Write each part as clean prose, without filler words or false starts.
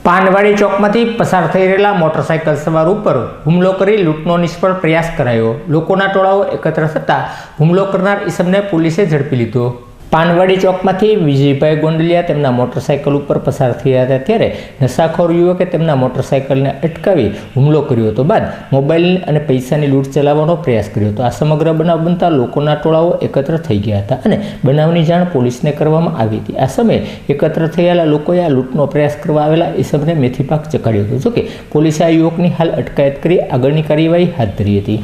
પાનવાડી ચોકમાંથી પસાર થઈ રહેલા મોટરસાઇકલ સવાર ઉપર હુમલો કરી લૂંટનો નિષ્ફળ પ્રયાસ કરાયો। લોકોના ટોળાઓ એકત્ર થતા હુમલો કરનાર ઈસમને પોલીસે ઝડપી લીધો। પાનવાડી ચોકમાંથી વિજયભાઈ ગોંડલિયા તેમના મોટરસાઇકલ ઉપર પસાર થયા હતા ત્યારે નશાખોર યુવકે તેમના મોટરસાઇકલને અટકાવી હુમલો કર્યો હતો। બાદ મોબાઈલ અને પૈસાની લૂંટ ચલાવવાનો પ્રયાસ કર્યો હતો। આ સમગ્ર બનાવ બનતા લોકોના ટોળાઓ એકત્ર થઈ ગયા હતા અને બનાવની જાણ પોલીસને કરવામાં આવી હતી। આ સમયે એકત્ર થયેલા લોકોએ આ લૂંટનો પ્રયાસ કરવા આવેલા ઈસમને મેથી પાક ચકાડ્યો હતો। જોકે પોલીસે આ યુવકની હાલ અટકાયત કરી આગળની કાર્યવાહી હાથ ધરી હતી।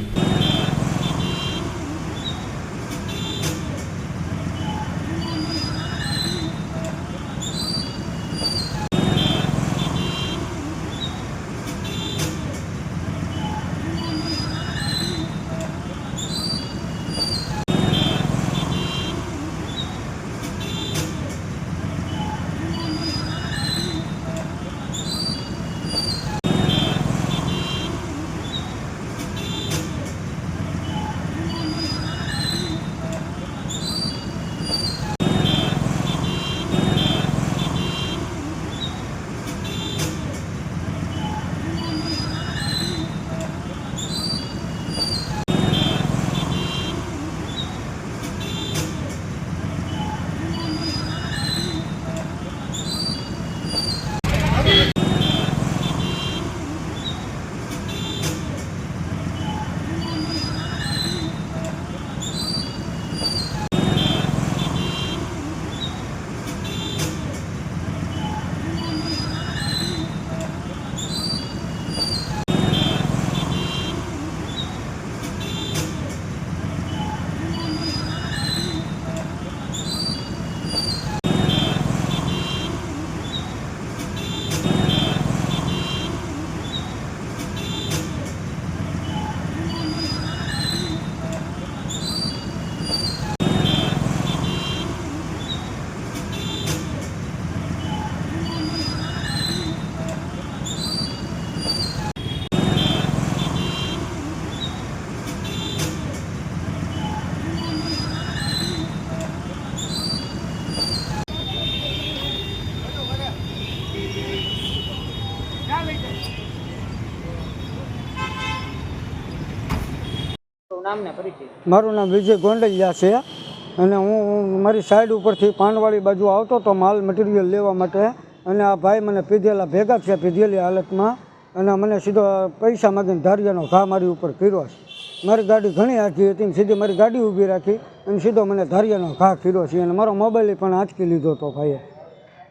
મારું નામ વિજય ગોંડલિયા છે અને હું મારી સાઈડ ઉપરથી પાનવાડી બાજુ આવતો હતો માલ મટીરિયલ લેવા માટે અને આ ભાઈ મને પીધેલા ભેગા છે પીધેલી હાલતમાં અને મને સીધો પૈસા માગીને ધારિયાનો ઘા મારી ઉપર કર્યો છે। મારી ગાડી ઘણી આખી હતી સીધી મારી ગાડી ઊભી રાખી અને સીધો મને ધારિયાનો ઘા કર્યો છે અને મારો મોબાઈલ પણ આંચકી લીધો હતો ભાઈએ।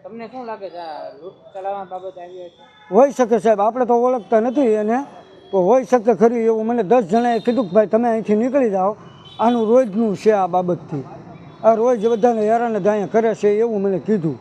તમને શું લાગે છે આ લૂંટ ચલાવવા બાબત આવી છે? હોઈ શકે સાહેબ, આપણે તો ઓળખતા નથી એને, તો હોઈ શકે ખરી એવું મને 10 જણાએ કીધું કે ભાઈ તમે અહીંથી નીકળી જાઓ, આનું રોજનું છે આ બાબતથી, આ રોજ બધાને હેરાન દાયા કરે છે એવું મને કીધું।